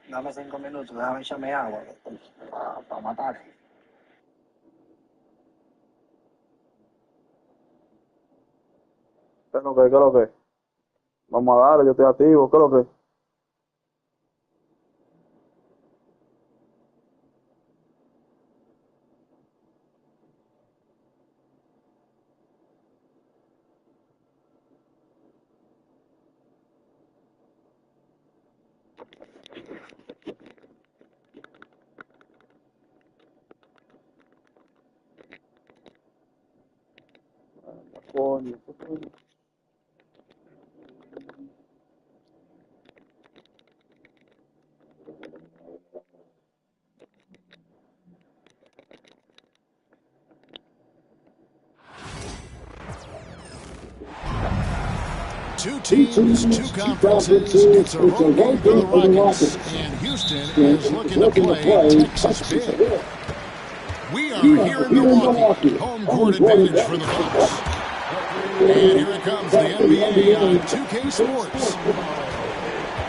Dame 5 minutos, déjame echarme agua para matar. ¿Qué es lo que? ¿Qué es lo que? Vamos a darle, yo estoy activo, ¿qué es lo que? Coño. 2 teams, 2 conferences. It's a road game for the Rockets. And Houston is looking to play Texas big. We are here in Milwaukee. Home court advantage for the Bucks. And here it comes, the NBA on 2K Sports.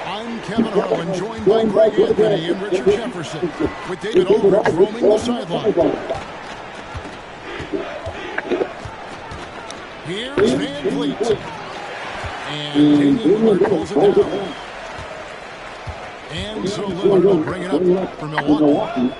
I'm Kevin Harlan, joined by Greg Anthony and Richard Jefferson, with David Aldridge roaming the sideline. Here's Van Vliet. And Damian Lillard pulls it down. And so Lillard will bring it up for Milwaukee.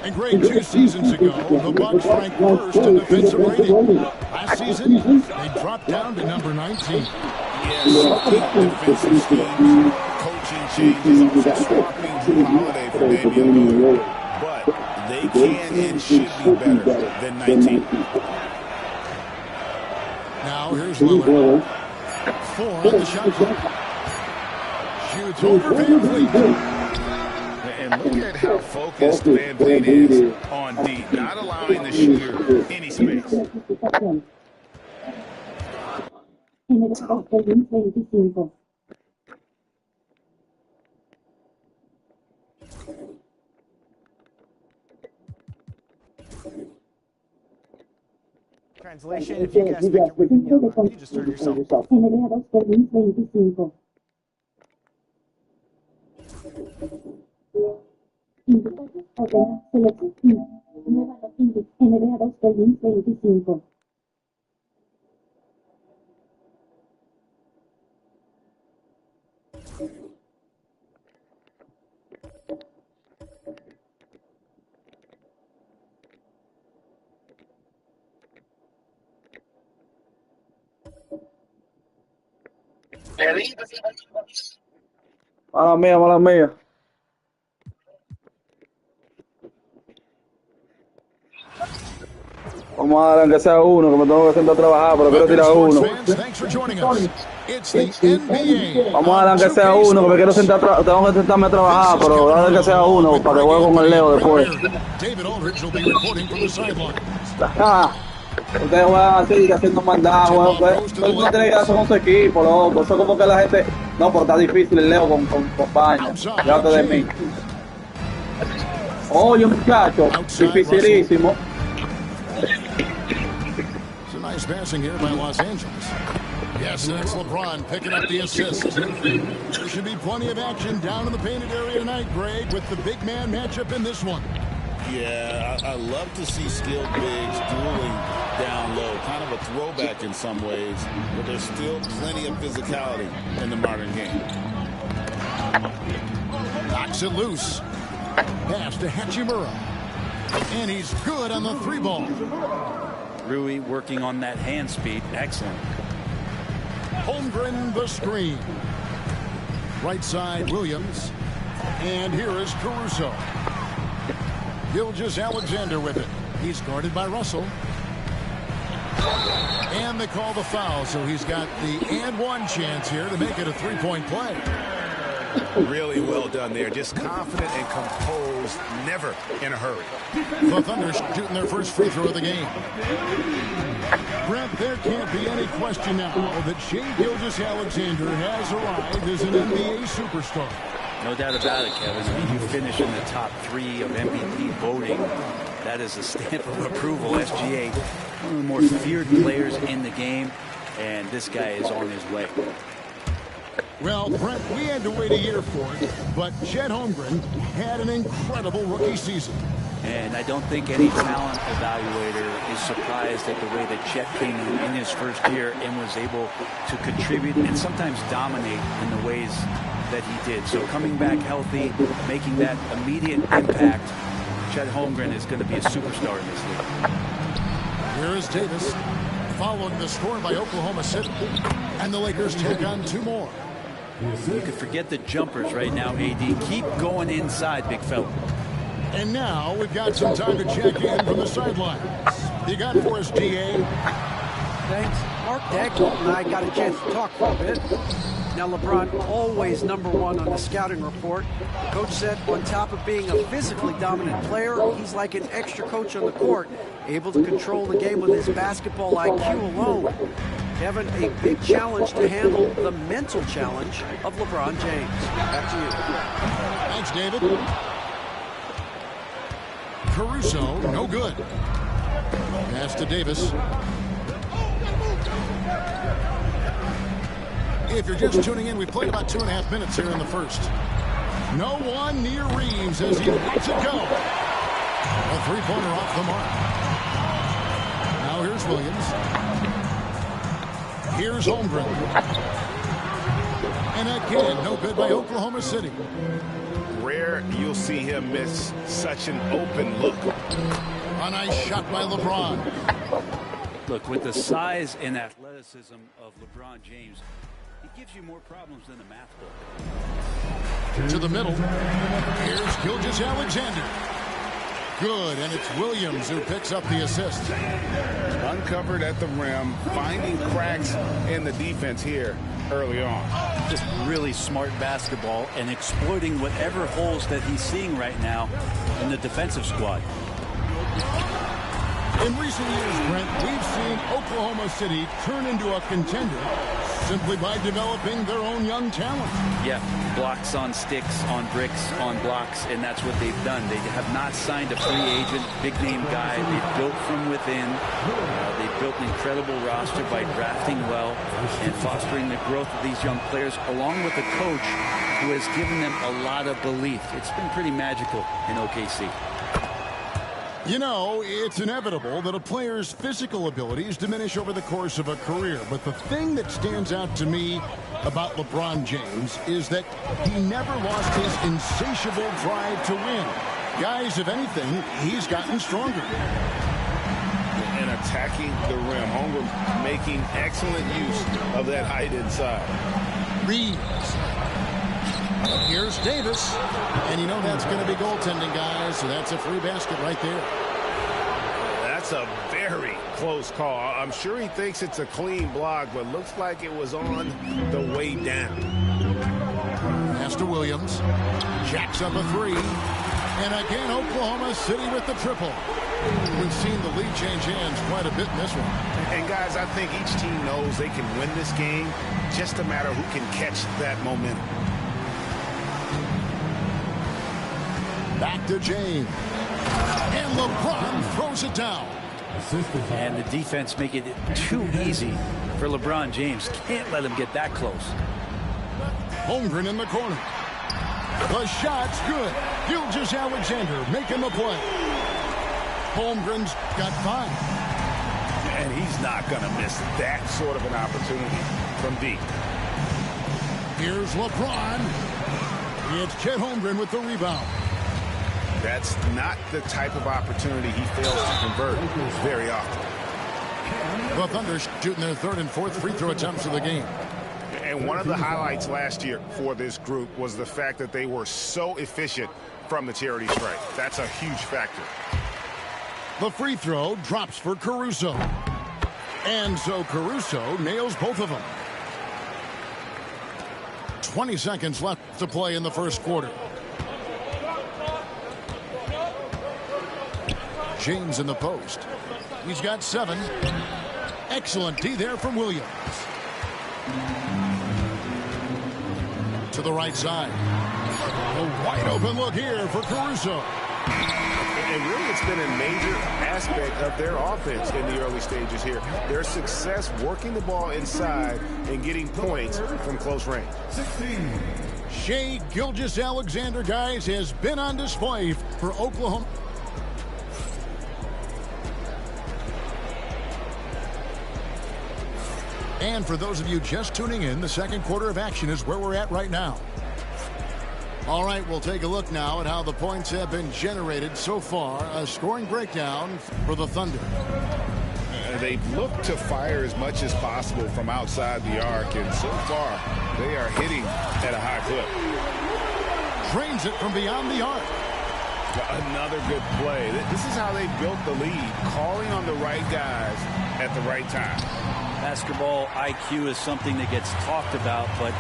And Greg, 2 seasons ago, the Bucks ranked first in defensive rating. Last season, they dropped down to number 19. Yes, defensive schemes, coaching changes, also swapping Drew Holiday for Damian Lillard. But they can and should be better than 19. Now here's Lillard. 4 on the shot clock. Shoots over Van Vliet. And look at how focused Van Vliet is on D, not allowing the shooter any space. Translation, if you guys picked your weekend, you just heard yourself. Mala mía, mala mía. Vamos a dar aunque sea uno, que me tengo que sentar a trabajar, pero quiero tirar uno. Vamos a dar aunque sea uno, que me quiero sentar, tengo que sentarme a trabajar, pero dar aunque sea uno, para que juegue con el Leo después. Ustedes juegan así, haciendo maldad, todo el mundo tiene que hacer con su equipo, loco. Eso es como que la gente, no, pero está difícil el Leo con Paña. Llévate de mí. Oye, muchacho, dificilísimo. It's a nice passing here by Los Angeles. Yes, that's LeBron picking up the assist. There should be plenty of action down in the painted area tonight, Greg, with the big man matchup in this one. Yeah, I love to see skilled bigs dueling down low. Kind of a throwback in some ways, but there's still plenty of physicality in the modern game. Knocks it loose. Pass to Hachimura. And he's good on the 3-ball. Rui working on that hand speed. Excellent. Holmgren the screen. Right side, Williams. And here is Caruso. Gilgeous-Alexander with it. He's guarded by Russell. And they call the foul, so he's got the and one chance here to make it a 3-point play. Really well done there. Just confident and composed, never in a hurry. The Thunder shooting their first free throw of the game. Brent, there can't be any question now that Shai Gilgeous-Alexander has arrived as an NBA superstar. No doubt about it, Kevin. I mean, you finish in the top 3 of MVP voting. That is a stamp of approval. SGA, one of the more feared players in the game, and this guy is on his way. Well, Brent, we had to wait a year for it, but Chet Holmgren had an incredible rookie season. And I don't think any talent evaluator is surprised at the way that Chet came in his first year and was able to contribute and sometimes dominate in the ways that he did. So coming back healthy, making that immediate impact, Chet Holmgren is going to be a superstar in this league. Here is Davis, following the score by Oklahoma City, and the Lakers take on 2 more. You can forget the jumpers right now, AD. Keep going inside, big fella. And now we've got some time to check in from the sidelines. You got for us, DA? Thanks. Mark Dagnall and I got a chance to talk for a bit. Now, LeBron always #1 on the scouting report. The coach said on top of being a physically dominant player, he's like an extra coach on the court, able to control the game with his basketball IQ alone. Kevin, a big challenge to handle the mental challenge of LeBron James. Back to you. Thanks, David. Caruso, no good. Pass to Davis. If you're just tuning in, we played about 2.5 minutes here in the first. No one near Reeves as he lets it go. A 3-pointer off the mark. Now here's Williams. Here's Holmgren. And again, no good by Oklahoma City. Rare you'll see him miss such an open look. A nice shot by LeBron. Look, with the size and athleticism of LeBron James, he gives you more problems than the math book. To the middle. Here's Gilgeous-Alexander. Good, and it's Williams who picks up the assist. Uncovered at the rim, finding cracks in the defense here early on. Just really smart basketball and exploiting whatever holes that he's seeing right now in the defensive squad. In recent years, Brent, we've seen Oklahoma City turn into a contender simply by developing their own young talent. Yeah, blocks on sticks, on bricks, on blocks, and that's what they've done. They have not signed a free agent, big-name guy. They've built from within. They've built an incredible roster by drafting well and fostering the growth of these young players, along with a coach who has given them a lot of belief. It's been pretty magical in OKC. You know, it's inevitable that a player's physical abilities diminish over the course of a career. But the thing that stands out to me about LeBron James is that he never lost his insatiable drive to win. Guys, if anything, he's gotten stronger. And attacking the rim. Holmgren making excellent use of that height inside. Reeves. Here's Davis. And you know that's going to be goaltending, guys. So that's a free basket right there. That's a very close call. I'm sure he thinks it's a clean block, but looks like it was on the way down. Pass to Williams. Jacks up a 3. And again, Oklahoma City with the triple. We've seen the lead change hands quite a bit in this one. And guys, I think each team knows they can win this game. Just a matter who can catch that momentum. Back to James. And LeBron throws it down. And the defense making it too easy for LeBron James. Can't let him get that close. Holmgren in the corner. The shot's good. Gilgeous-Alexander making the play. Holmgren's got 5. And he's not going to miss that sort of an opportunity from deep. Here's LeBron. It's Chet Holmgren with the rebound. That's not the type of opportunity he fails to convert very often. The Thunder shooting their 3rd and 4th free throw attempts of the game. And one of the highlights last year for this group was the fact that they were so efficient from the charity stripe. That's a huge factor. The free throw drops for Caruso. And so Caruso nails both of them. 20 seconds left to play in the first quarter. James in the post. He's got 7. Excellent D there from Williams. To the right side. A wide open look here for Caruso. And really, it's been a major aspect of their offense in the early stages here. Their success working the ball inside and getting points from close range. Shai Gilgeous-Alexander, guys, has been on display for Oklahoma. And for those of you just tuning in, the second quarter of action is where we're at right now. All right, we'll take a look now at how the points have been generated so far. A scoring breakdown for the Thunder. They've looked to fire as much as possible from outside the arc, and so far they are hitting at a high clip. Drains it from beyond the arc. Another good play. This is how they built the lead, calling on the right guys at the right time. Basketball IQ is something that gets talked about, but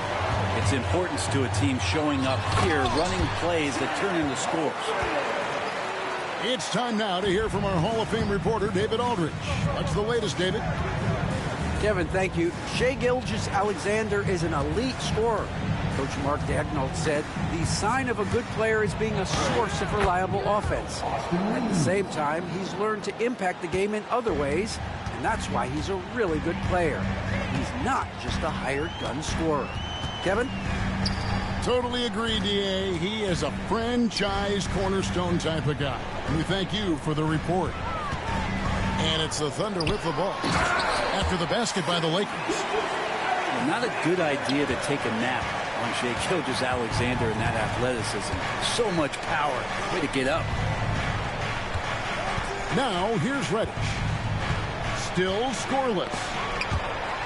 its importance to a team showing up here, running plays that turn into scores. It's time now to hear from our Hall of Fame reporter, David Aldridge. What's the latest, David? Kevin, thank you. Shai Gilgeous-Alexander is an elite scorer. Coach Mark Daigneault said the sign of a good player is being a source of reliable offense. At the same time, he's learned to impact the game in other ways, and that's why he's a really good player. He's not just a hired gun scorer. Kevin? Totally agree, D.A. He is a franchise cornerstone type of guy. We thank you for the report. And it's the Thunder with the ball after the basket by the Lakers. Not a good idea to take a nap on Shai Gilgeous-Alexander and that athleticism. So much power. Way to get up. Now, here's Reddish. Still scoreless.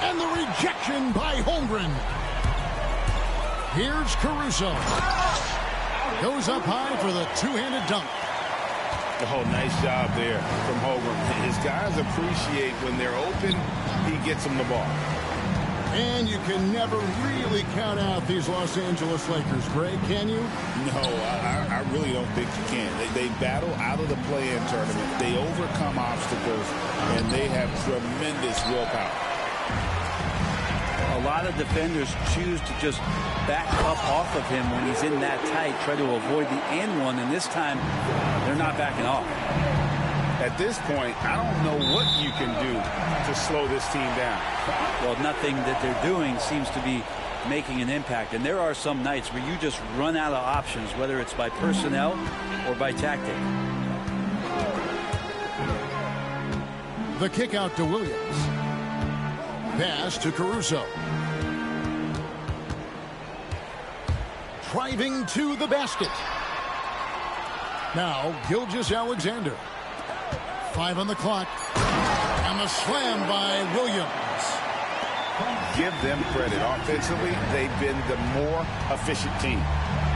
And the rejection by Holmgren. Here's Caruso. Goes up high for the two-handed dunk. Oh, nice job there from Holmgren. His guys appreciate when they're open, he gets them the ball. And you can never really count out these Los Angeles Lakers, Greg, can you? No, I really don't think you can. They battle out of the play-in tournament. They overcome obstacles, and they have tremendous willpower. A lot of defenders choose to just back up off of him when he's in that tight, try to avoid the and one, and this time they're not backing off. At this point, I don't know what you can do to slow this team down. Well, nothing that they're doing seems to be making an impact, and there are some nights where you just run out of options, whether it's by personnel or by tactic. The kick out to Williams. Pass to Caruso. Driving to the basket. Now, Gilgeous-Alexander. 5 on the clock. And the slam by Williams. Give them credit. Offensively, they've been the more efficient team.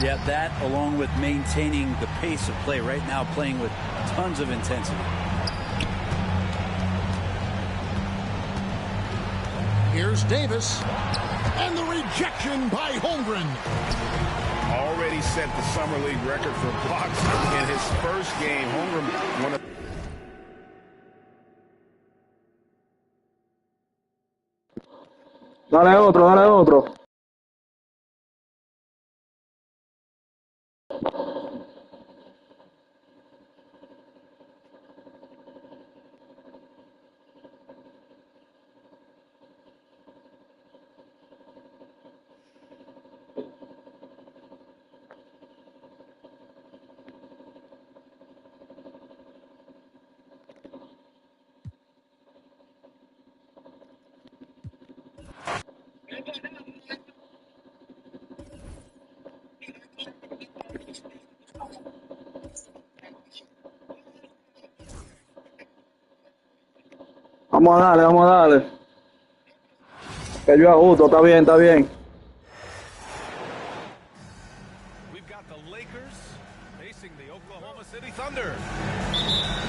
Yeah, that along with maintaining the pace of play right now, playing with tons of intensity. Here's Davis. And the rejection by Holmgren. Already set the Summer League record for blocks in his first game. Holmgren, one of Dale otro, dale otro. Vamos a darle. Que yo a gusto, está bien, está bien. We've got the Lakers facing the Oklahoma City Thunder.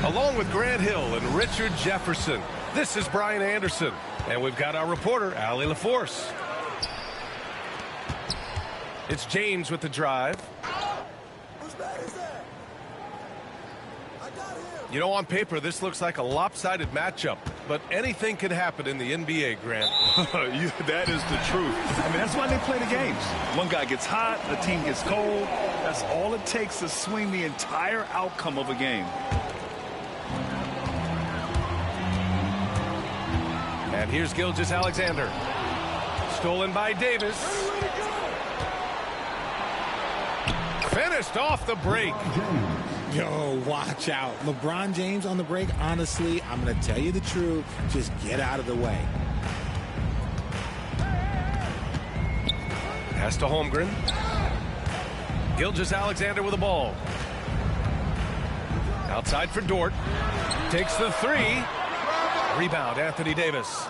Along with Grant Hill and Richard Jefferson, this is Brian Anderson. And we've got our reporter, Allie LaForce. It's James with the drive. You know, on paper, this looks like a lopsided matchup. but anything can happen in the NBA, Grant. That is the truth. I mean, that's why they play the games. One guy gets hot, the team gets cold. That's all it takes to swing the entire outcome of a game. And here's Gilgeous-Alexander. Stolen by Davis. Finished off the break. Yo, watch out. LeBron James on the break, honestly, I'm going to tell you the truth. Just get out of the way. Pass to Holmgren. Gilgeous-Alexander with the ball. Outside for Dort. Takes the three. Rebound, Anthony Davis.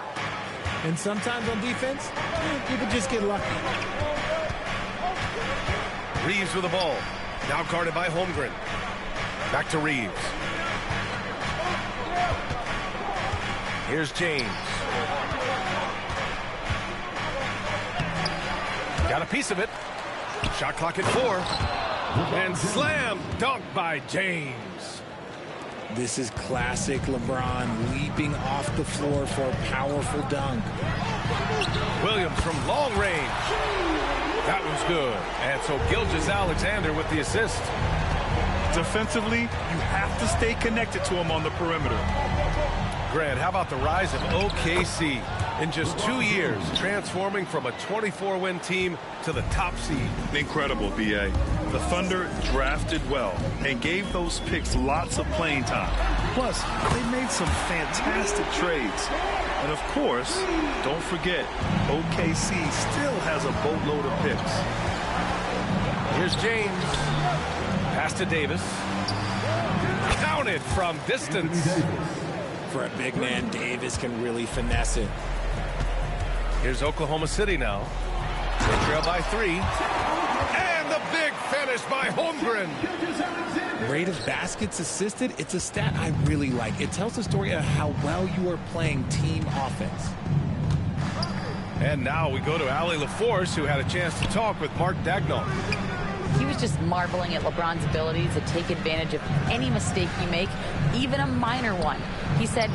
And sometimes on defense, you can just get lucky. Reeves with the ball. Now guarded by Holmgren. Back to Reeves. Here's James. Got a piece of it. Shot clock at 4. And slam dunk by James. This is classic LeBron leaping off the floor for a powerful dunk. Williams from long range. That was good. And so Gilgeous-Alexander with the assist. Defensively, you have to stay connected to him on the perimeter. Grant, how about the rise of OKC in just 2 years, transforming from a 24-win team to the top seed? Incredible, B.A. The Thunder drafted well and gave those picks lots of playing time. Plus, they made some fantastic trades. And of course, don't forget, OKC still has a boatload of picks. Here's James. Pass to Davis. Counted from distance. For a big man, Davis can really finesse it. Here's Oklahoma City now. They trail by 3. And the big finish by Holmgren. Rate of baskets assisted, it's a stat I really like. It tells the story of how well you are playing team offense. And now we go to Allie LaForce, who had a chance to talk with Mark Daigneault. He was just marveling at LeBron's ability to take advantage of any mistake you make, even a minor one. He said,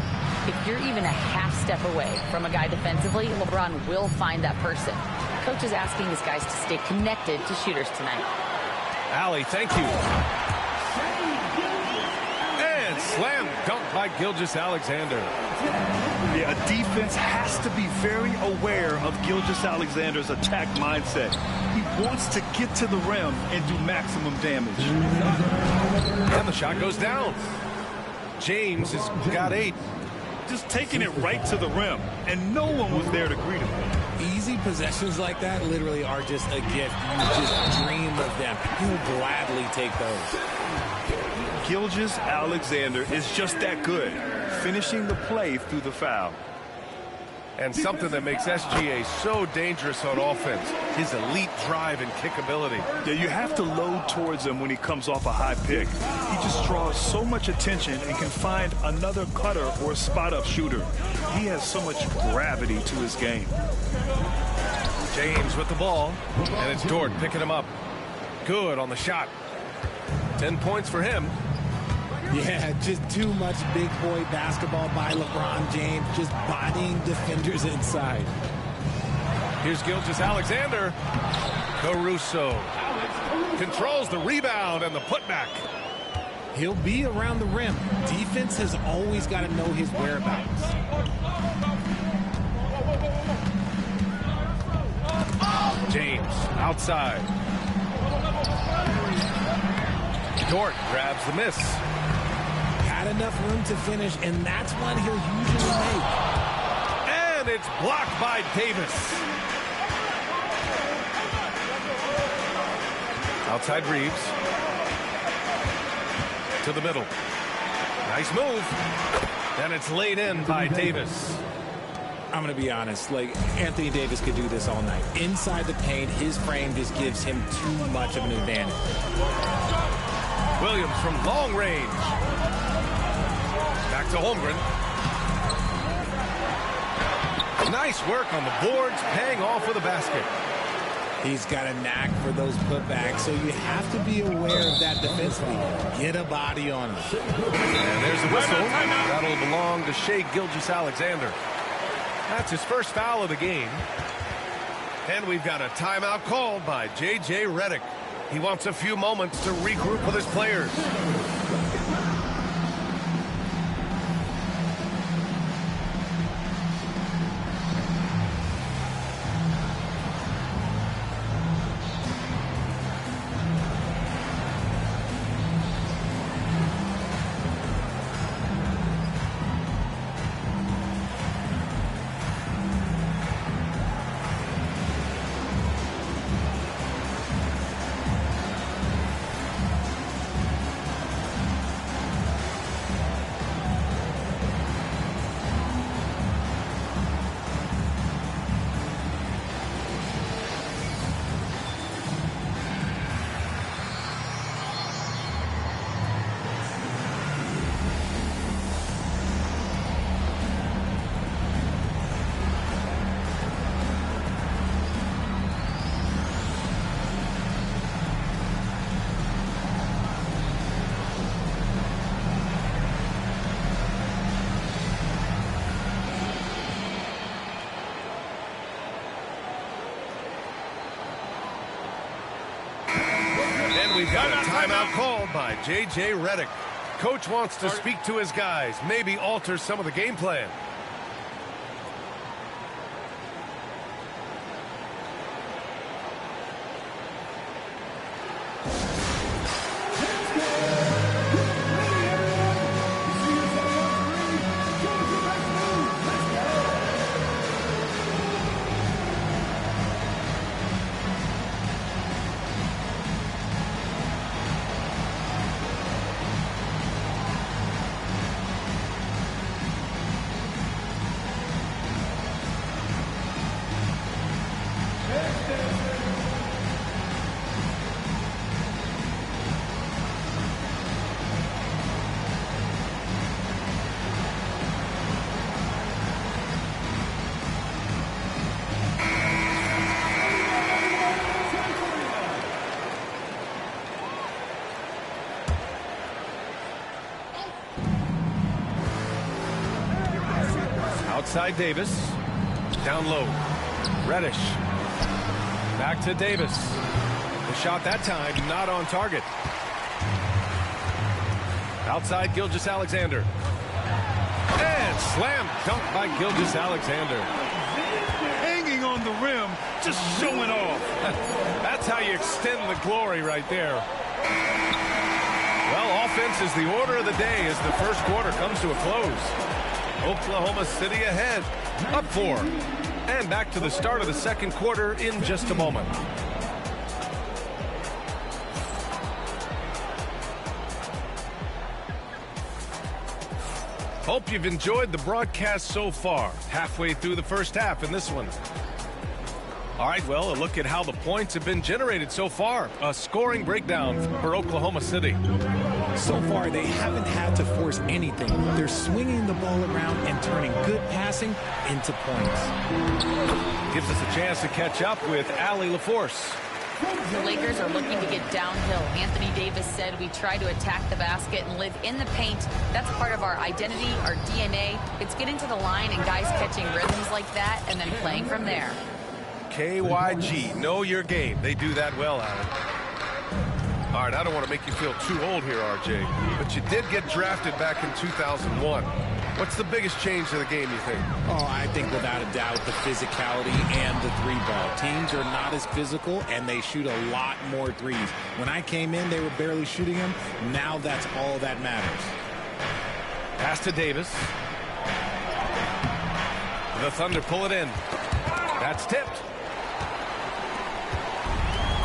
if you're even a half step away from a guy defensively, LeBron will find that person. Coach is asking his guys to stay connected to shooters tonight. Allie, thank you. And slam dunk by Gilgeous-Alexander. Yeah, a defense has to be very aware of Gilgeous-Alexander's attack mindset. He wants to get to the rim and do maximum damage. And the shot goes down. James has got 8. Just taking it right to the rim, and no one was there to greet him. Easy possessions like that literally are just a gift. You just dream of them. You'll gladly take those. Gilgeous-Alexander is just that good, finishing the play through the foul. And something that makes SGA so dangerous on offense, his elite drive and kickability. Yeah, you have to load towards him when he comes off a high pick. He just draws so much attention and can find another cutter or a spot-up shooter. He has so much gravity to his game. James with the ball, and it's Dort picking him up. Good on the shot. 10 points for him. Yeah, just too much big boy basketball by LeBron James, just bodying defenders inside. Here's Gilgeous-Alexander. Caruso controls the rebound and the putback. He'll be around the rim. Defense has always got to know his whereabouts. James outside. Dort grabs the miss. Had enough room to finish, and that's one he'll usually make. And it's blocked by Davis. Outside Reeves. To the middle. Nice move. And it's laid in by Davis. I'm going to be honest, like, Anthony Davis could do this all night. Inside the paint, his frame just gives him too much of an advantage. Williams from long range. Back to Holmgren. Nice work on the boards, paying off with a basket. He's got a knack for those putbacks, so you have to be aware of that defensively. Get a body on him. And there's the whistle. That'll belong to Shai Gilgeous-Alexander. That's his first foul of the game. And we've got a timeout called by J.J. Redick. He wants a few moments to regroup with his players. We've got a timeout called by J.J. Redick. Coach wants to speak to his guys, maybe alter some of the game plan. Outside Davis. Down low. Reddish. Back to Davis. The shot that time not on target. Outside Gilgeous-Alexander. And slam dunk by Gilgeous-Alexander. Hanging on the rim, just showing off. That's how you extend the glory right there. Well, offense is the order of the day as the first quarter comes to a close. Oklahoma City ahead, up 4. And back to the start of the second quarter in just a moment. Hope you've enjoyed the broadcast so far. Halfway through the first half in this one. All right, well, a look at how the points have been generated so far. A scoring breakdown for Oklahoma City. So far, they haven't had to force anything. They're swinging the ball around and turning good passing into points. Gives us a chance to catch up with Allie LaForce. The Lakers are looking to get downhill. Anthony Davis said we try to attack the basket and live in the paint. That's part of our identity, our DNA. It's getting to the line and guys catching rhythms like that and then playing from there. KYG, know your game. They do that well, Allie. All right, I don't want to make you feel too old here, RJ, but you did get drafted back in 2001. What's the biggest change to the game, you think? Oh, I think without a doubt the physicality and the three ball. Teams are not as physical, and they shoot a lot more threes. When I came in, they were barely shooting them. Now that's all that matters. Pass to Davis. The Thunder pull it in. That's tipped.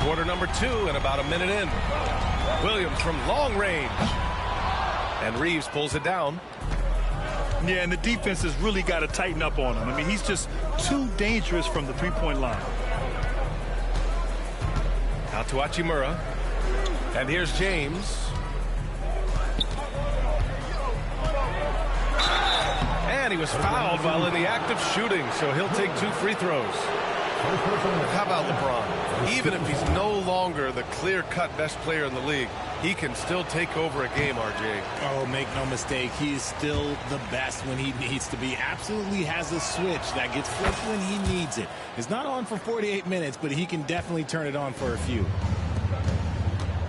Quarter number 2 and about a minute in. Williams from long range. And Reeves pulls it down. Yeah, and the defense has really got to tighten up on him. I mean, he's just too dangerous from the three-point line. Out to Hachimura. And here's James. And he was fouled while in the act of shooting, so he'll take 2 free throws. How about LeBron? Even if he's no longer the clear-cut best player in the league, he can still take over a game, RJ. Oh, make no mistake, he is still the best when he needs to be. Absolutely has a switch that gets flipped when he needs it. It's not on for 48 minutes, but he can definitely turn it on for a few.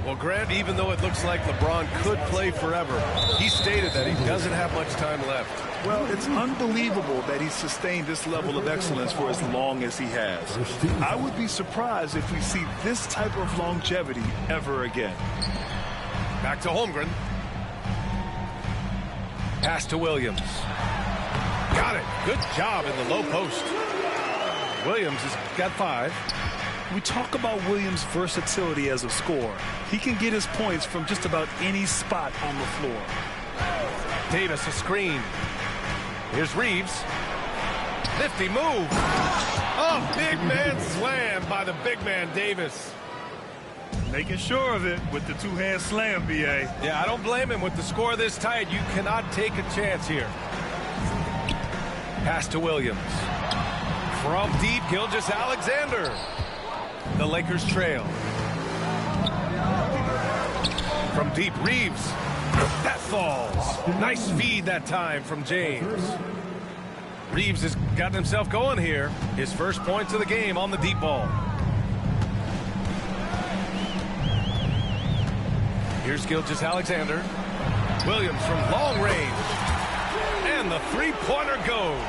Well, Grant, even though it looks like LeBron could play forever, he stated that he doesn't have much time left. Well, it's unbelievable that he's sustained this level of excellence for as long as he has. I would be surprised if we see this type of longevity ever again. Back to Holmgren. Pass to Williams. Got it. Good job in the low post. Williams has got 5. We talk about Williams' versatility as a scorer. He can get his points from just about any spot on the floor. Davis, a screen. Here's Reeves. Nifty move. Oh, big man slam by the big man Davis. Making sure of it with the two-hand slam, B.A. Yeah, I don't blame him. With the score this tight, you cannot take a chance here. Pass to Williams. From deep, Gilgeous-Alexander. The Lakers trail. From deep, Reeves. That falls. Nice feed that time from James. Reeves has gotten himself going here. His first points of the game on the deep ball. Here's Gilgeous-Alexander. Williams from long range. And the three-pointer goes.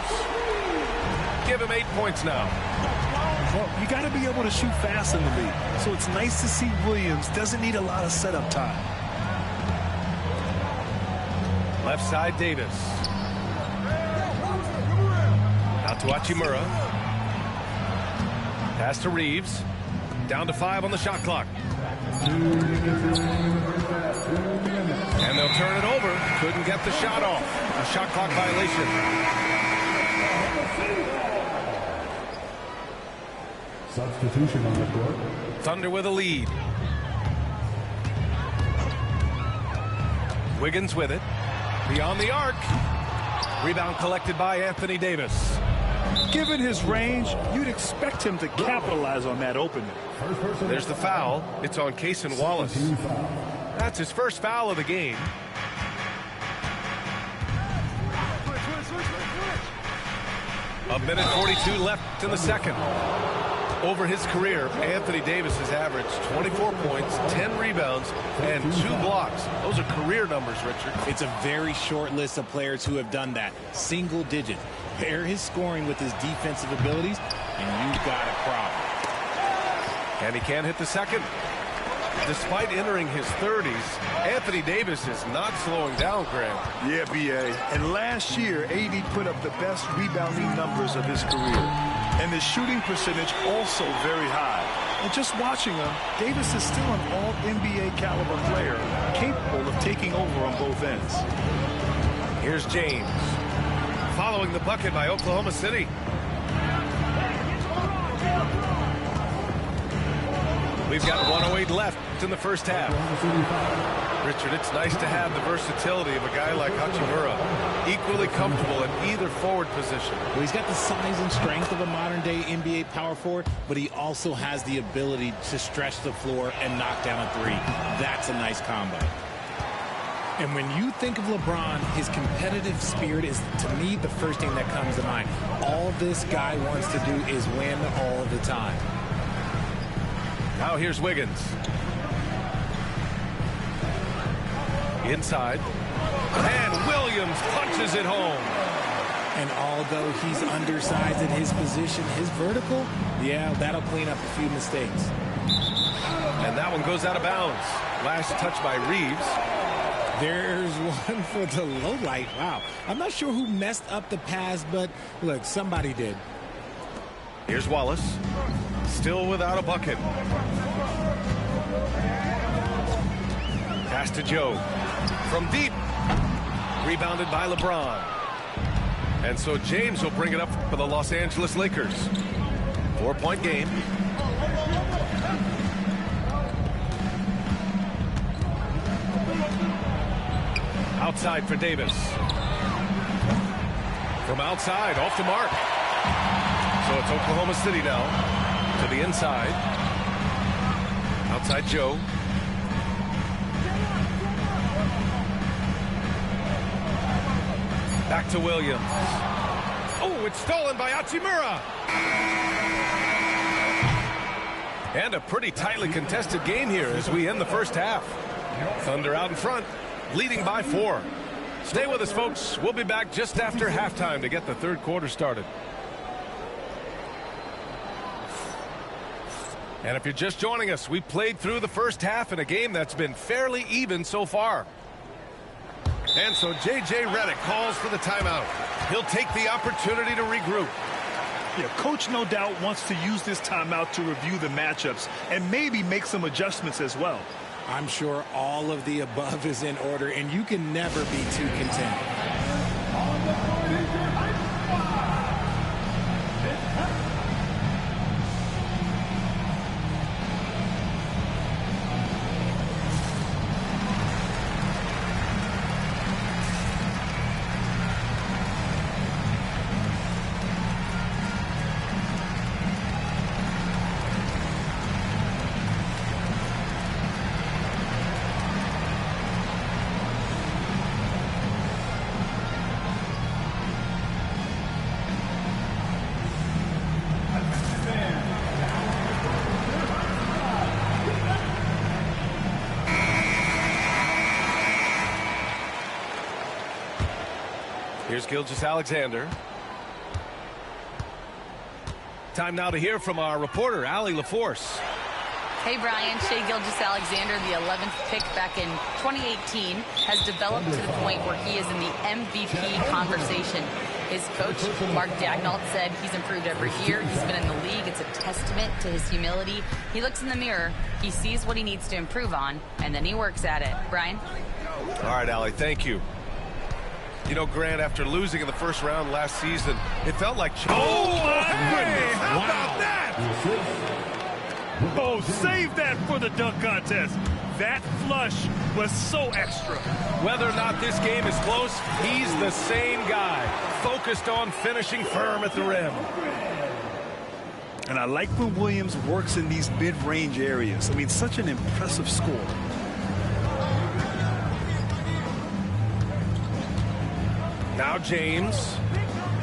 Give him 8 points now. Well, you got to be able to shoot fast in the league. So it's nice to see Williams doesn't need a lot of setup time. Left side, Davis. Out to Hachimura. Pass to Reeves. Down to 5 on the shot clock. And they'll turn it over. Couldn't get the shot off. A shot clock violation. Substitution on the court. Thunder with a lead. Wiggins with it. Beyond the arc. Rebound collected by Anthony Davis. Given his range, you'd expect him to capitalize on that opening. There's the foul. It's on Cason Wallace. That's his first foul of the game. A minute 42 left in the second. Over his career, Anthony Davis has averaged 24 points, 10 rebounds, and 2 blocks. Those are career numbers, Richard. It's a very short list of players who have done that. Single digit. Pair his scoring with his defensive abilities, and you've got a problem. And he can't hit the second. Despite entering his 30s, Anthony Davis is not slowing down, Graham. Yeah, B.A. And last year, AD put up the best rebounding numbers of his career. And the shooting percentage also very high. And just watching him, Davis is still an all-NBA caliber player, capable of taking over on both ends. Here's James. Following the bucket by Oklahoma City. We've got 1:08 left in the first half. Richard, it's nice to have the versatility of a guy like Hachimura, equally comfortable in either forward position. Well, he's got the size and strength of a modern-day NBA power forward, but he also has the ability to stretch the floor and knock down a three. That's a nice combo. And when you think of LeBron, his competitive spirit is, to me, the first thing that comes to mind. All this guy wants to do is win all the time. Now here's Wiggins. Inside. And Williams punches it home. And although he's undersized at his position, his vertical, yeah, that'll clean up a few mistakes. And that one goes out of bounds. Last touch by Reeves. There's one for the low light. Wow. I'm not sure who messed up the pass, but look, somebody did. Here's Wallace. Still without a bucket. Pass to Joe. From deep. Rebounded by LeBron. And so James will bring it up for the Los Angeles Lakers. 4-point game. Outside for Davis. From outside, off the mark. So it's Oklahoma City now. To the inside. Outside Joe. Back to Williams. Oh, it's stolen by Hachimura. And a pretty tightly contested game here as we end the first half. Thunder out in front, leading by 4. Stay with us, folks. We'll be back just after halftime to get the third quarter started. And if you're just joining us, we played through the first half in a game that's been fairly even so far. And so J.J. Redick calls for the timeout. He'll take the opportunity to regroup. Yeah, coach no doubt wants to use this timeout to review the matchups and maybe make some adjustments as well. I'm sure all of the above is in order, and you can never be too content. Here's Gilgeous-Alexander. Time now to hear from our reporter, Allie LaForce. Hey, Brian. Shai Gilgeous-Alexander, the 11th pick back in 2018, has developed to the point where he is in the MVP conversation. His coach, Mark Daignault, said he's improved every year. He's been in the league. It's a testament to his humility. He looks in the mirror, he sees what he needs to improve on, and then he works at it. Brian? All right, Allie, thank you. You know, Grant, after losing in the first round last season, it felt like... Oh, my goodness! How about that? Oh, save that for the dunk contest. That flush was so extra. Whether or not this game is close, he's the same guy, focused on finishing firm at the rim. And I like when Williams works in these mid-range areas. I mean, such an impressive score. Now James,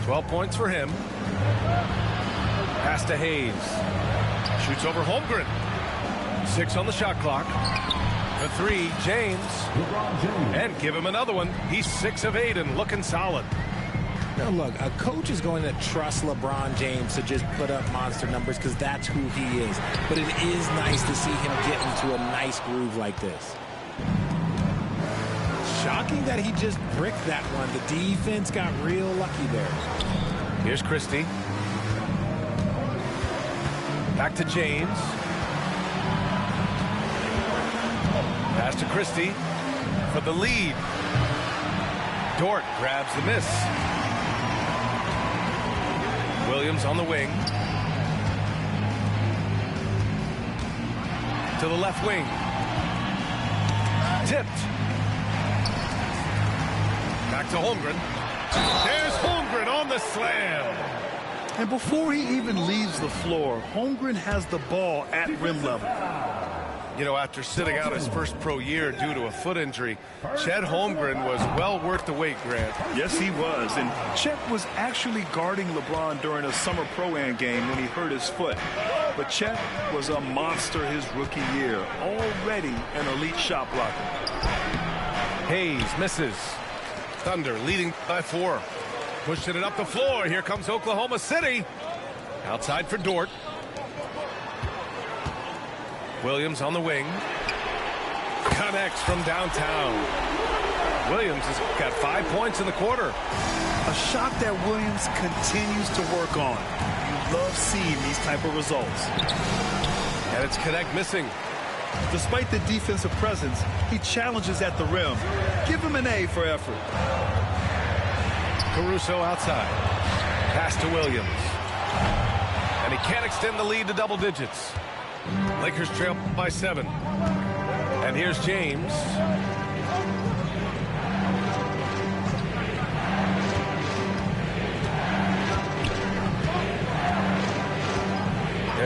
12 points for him. Pass to Hayes. Shoots over Holmgren. 6 on the shot clock. The 3, James. And give him another one. He's 6 of 8 and looking solid. Now look, a coach is going to trust LeBron James to just put up monster numbers because that's who he is. But it is nice to see him get into a nice groove like this. Shocking that he just bricked that one. The defense got real lucky there. Here's Christie. Back to James. Pass to Christie for the lead. Dort grabs the miss. Williams on the wing. To the left wing. Tipped. Back to Holmgren. There's Holmgren on the slam. And before he even leaves the floor, Holmgren has the ball at rim level. You know, after sitting out his first pro year due to a foot injury, Chet Holmgren was well worth the wait, Grant. Yes, he was. And Chet was actually guarding LeBron during a summer Pro-Am game when he hurt his foot. But Chet was a monster his rookie year, already an elite shot blocker. Hayes misses. Thunder leading by 4. Pushing it up the floor. Here comes Oklahoma City. Outside for Dort. Williams on the wing. Connects from downtown. Williams has got 5 points in the quarter. A shot that Williams continues to work on. You love seeing these type of results. And it's Connect missing. Despite the defensive presence, he challenges at the rim. Give him an A for effort. Caruso outside. Pass to Williams. And he can't extend the lead to double digits. Lakers trail by 7. And here's James.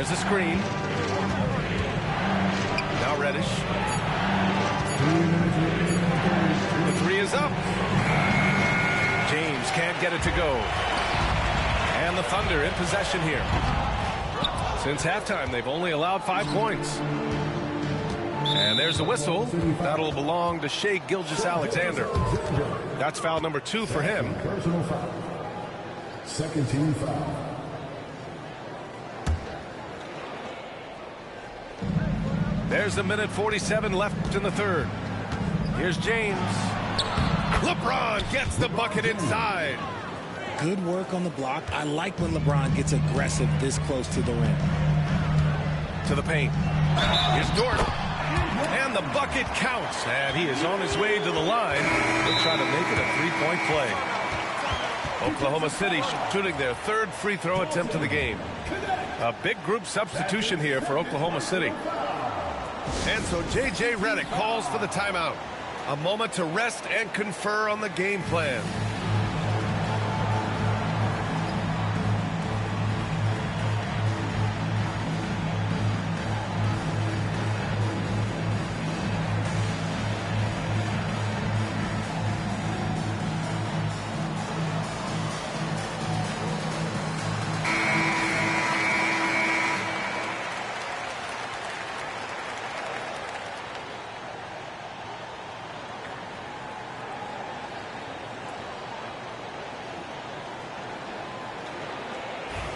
There's a screen. Now Reddish. The three is up. James can't get it to go. And the Thunder in possession here. Since halftime, they've only allowed 5 points. And there's a whistle. That'll belong to Shai Gilgeous-Alexander. That's foul number 2 for him. Personal foul. Second team foul. There's a minute 47 left in the third. Here's James. LeBron gets the bucket inside. Good work on the block. I like when LeBron gets aggressive this close to the rim. To the paint. Here's Dort. And the bucket counts. And he is on his way to the line. He'll try to make it a three-point play. Oklahoma City shooting their third free throw attempt of the game. A big group substitution here for Oklahoma City. And so J.J. Redick calls for the timeout. A moment to rest and confer on the game plan.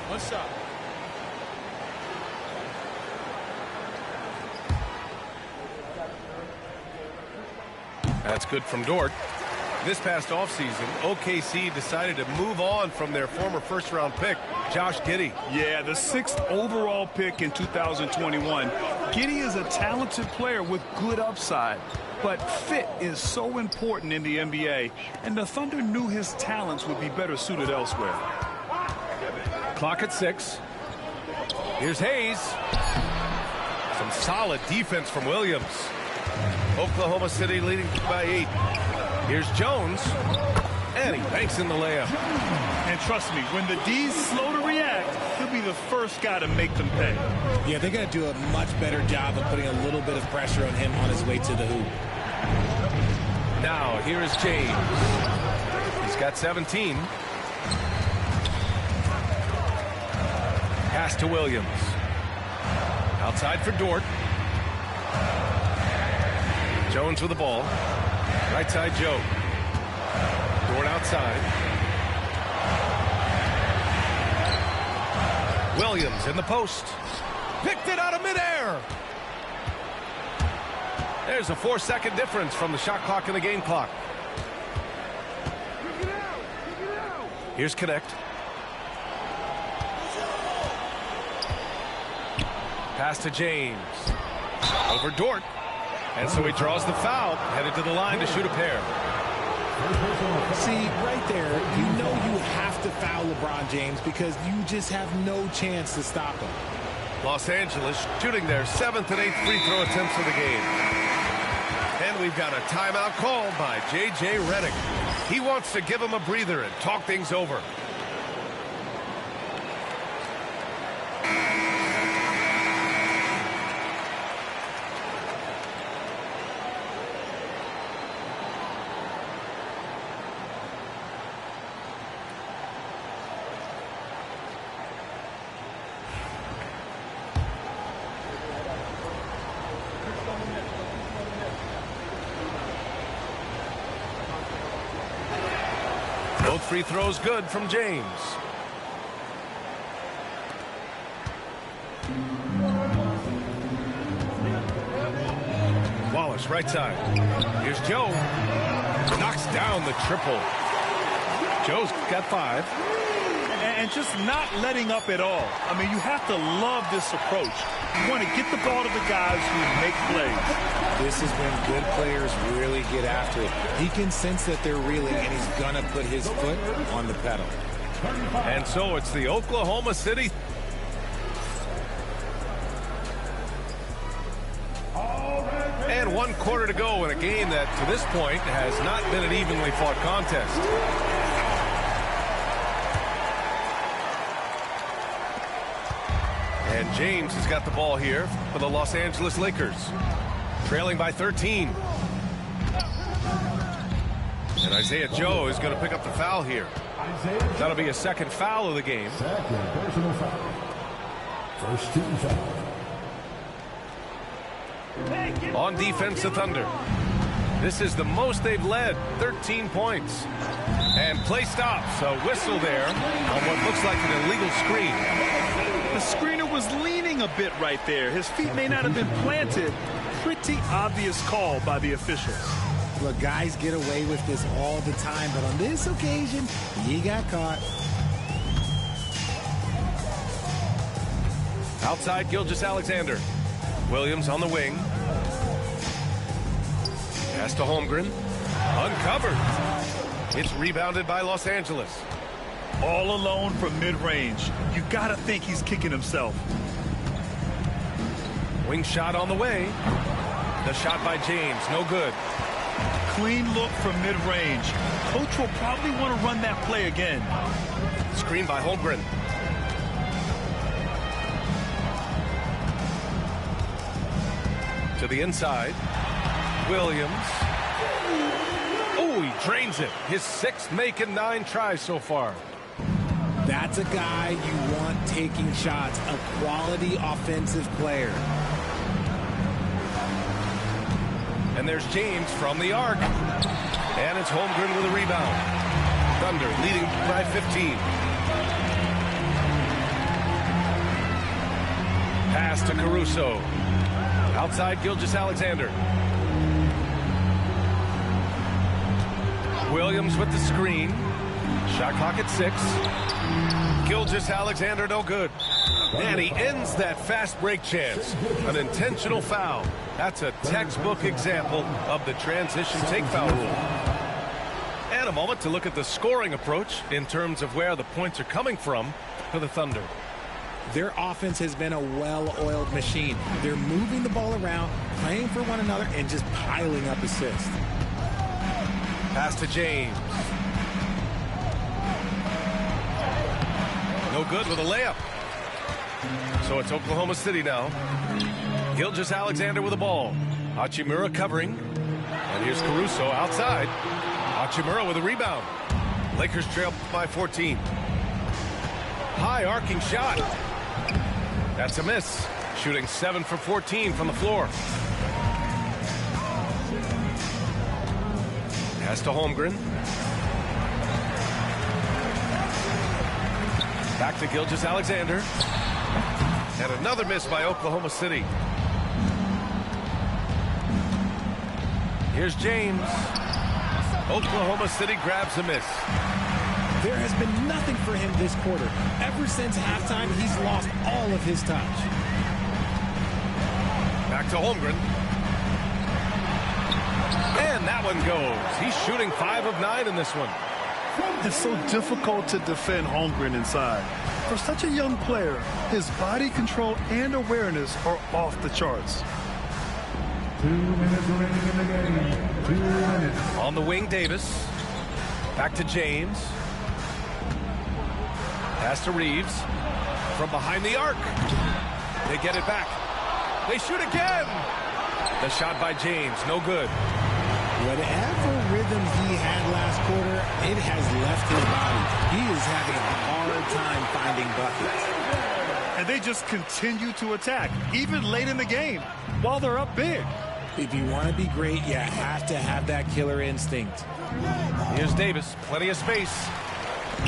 What's up? That's good from Dort. This past offseason, OKC decided to move on from their former first-round pick, Josh Giddey. Yeah, the 6th overall pick in 2021. Giddey is a talented player with good upside, but fit is so important in the NBA, and the Thunder knew his talents would be better suited elsewhere. Clock at 6. Here's Hayes. Some solid defense from Williams. Oklahoma City leading by 8. Here's Jones. And he banks in the layup. And trust me, when the D's slow to react, he'll be the first guy to make them pay. Yeah, they're going to do a much better job of putting a little bit of pressure on him on his way to the hoop. Now, here is James. He's got 17. Pass to Williams. Outside for Dort. Jones with the ball. Right side, Joe. Dort outside. Williams in the post. Picked it out of midair. There's a 4-second difference from the shot clock and the game clock. Here's Connect. Pass to James. Over Dort. And so he draws the foul, headed to the line to shoot a pair. See, right there, you know you have to foul LeBron James because you just have no chance to stop him. Los Angeles shooting their 7th and 8th free throw attempts of the game. And we've got a timeout called by J.J. Redick. He wants to give him a breather and talk things over. Both free throws good from James. Wallace right side. Here's Joe. Knocks down the triple. Joe's got 5. And just not letting up at all. I mean, you have to love this approach. You want to get the ball to the guys who make plays. This is when good players really get after it. He can sense that they're reeling, and he's going to put his foot on the pedal. And so it's the Oklahoma City. And 1 quarter to go in a game that, to this point, has not been an evenly fought contest. And James has got the ball here for the Los Angeles Lakers. Trailing by 13. And Isaiah Joe is going to pick up the foul here. That'll be a second foul of the game. Second personal foul. First team foul. On defense, the Thunder. This is the most they've led, 13 points. And play stops. A whistle there on what looks like an illegal screen. The screener was leaning a bit right there. His feet may not have been planted. Pretty obvious call by the officials. Look, guys get away with this all the time, but on this occasion, he got caught. Outside, Gilgeous-Alexander. Williams on the wing. Pass to Holmgren. Uncovered. It's rebounded by Los Angeles. All alone from mid-range. You gotta think he's kicking himself. Wing shot on the way. The shot by James, no good. Clean look from mid-range. Coach will probably want to run that play again. Screen by Holmgren. To the inside. Williams. Oh, he drains it. His sixth make in 9 tries so far. That's a guy you want taking shots, a quality offensive player. And there's James from the arc. And it's Holmgren with a rebound. Thunder leading by 15. Pass to Caruso. Outside, Gilgeous-Alexander. Williams with the screen. Shot clock at 6. Gilgeous-Alexander no good. And he ends that fast break chance. An intentional foul. That's a textbook example of the transition take foul rule. And a moment to look at the scoring approach in terms of where the points are coming from for the Thunder. Their offense has been a well-oiled machine. They're moving the ball around, playing for one another, and just piling up assists. Pass to James. No good with a layup. So it's Oklahoma City now. Gilgeous-Alexander with the ball. Hachimura covering. And here's Caruso outside. Hachimura with a rebound. Lakers trail by 14. High arcing shot. That's a miss. Shooting 7 for 14 from the floor. Pass to Holmgren. Back to Gilgeous-Alexander. And another miss by Oklahoma City. Here's James. Oklahoma City grabs a miss. There has been nothing for him this quarter. Ever since halftime, he's lost all of his touch. Back to Holmgren. And that one goes. He's shooting 5 of 9 in this one. It's so difficult to defend Holmgren inside. For such a young player, his body control and awareness are off the charts. 2 minutes remaining in the game. 2 minutes. On the wing, Davis. Back to James. Pass to Reeves. From behind the arc. They get it back. They shoot again. The shot by James, no good. Whatever rhythm he had last quarter, it has left his body. He is having a hard time finding buckets. And they just continue to attack, even late in the game, while they're up big. If you want to be great, you have to have that killer instinct. Here's Davis, plenty of space.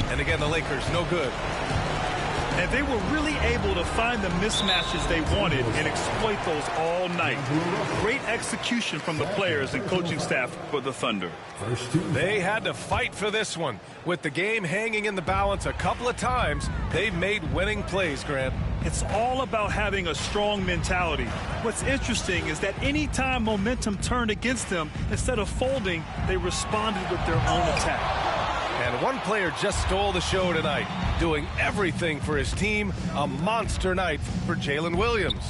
And again, the Lakers, no good. And they were really able to find the mismatches they wanted and exploit those all night. Great execution from the players and coaching staff for the Thunder. They had to fight for this one. With the game hanging in the balance a couple of times, they made winning plays, Grant. It's all about having a strong mentality. What's interesting is that anytime momentum turned against them, instead of folding, they responded with their own attack. And one player just stole the show tonight, doing everything for his team. A monster night for Jalen Williams.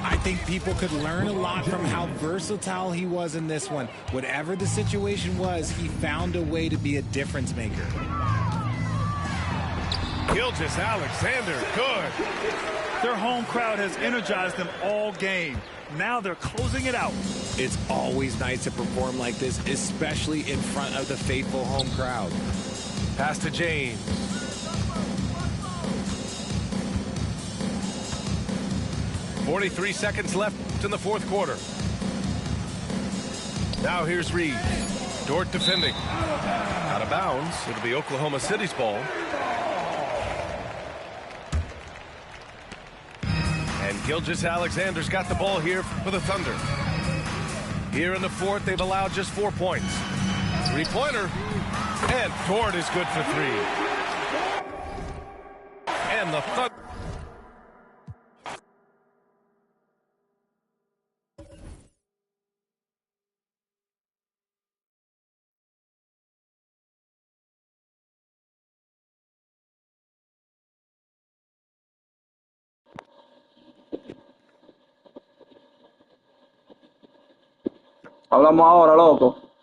I think people could learn a lot from how versatile he was in this one. Whatever the situation was, he found a way to be a difference maker. Gilgeous-Alexander, good. Their home crowd has energized them all game. Now they're closing it out. It's always nice to perform like this, especially in front of the faithful home crowd. Pass to James. "43 seconds left in the fourth quarter. Now here's Reed. Dort defending. Out of bounds. It'll be Oklahoma City's ball. And Gilgeous-Alexander's got the ball here for the Thunder. Here in the fourth, they've allowed just 4 points. Three-pointer. And Dort is good for 3. And the Thunder. Hablamos ahora, loco.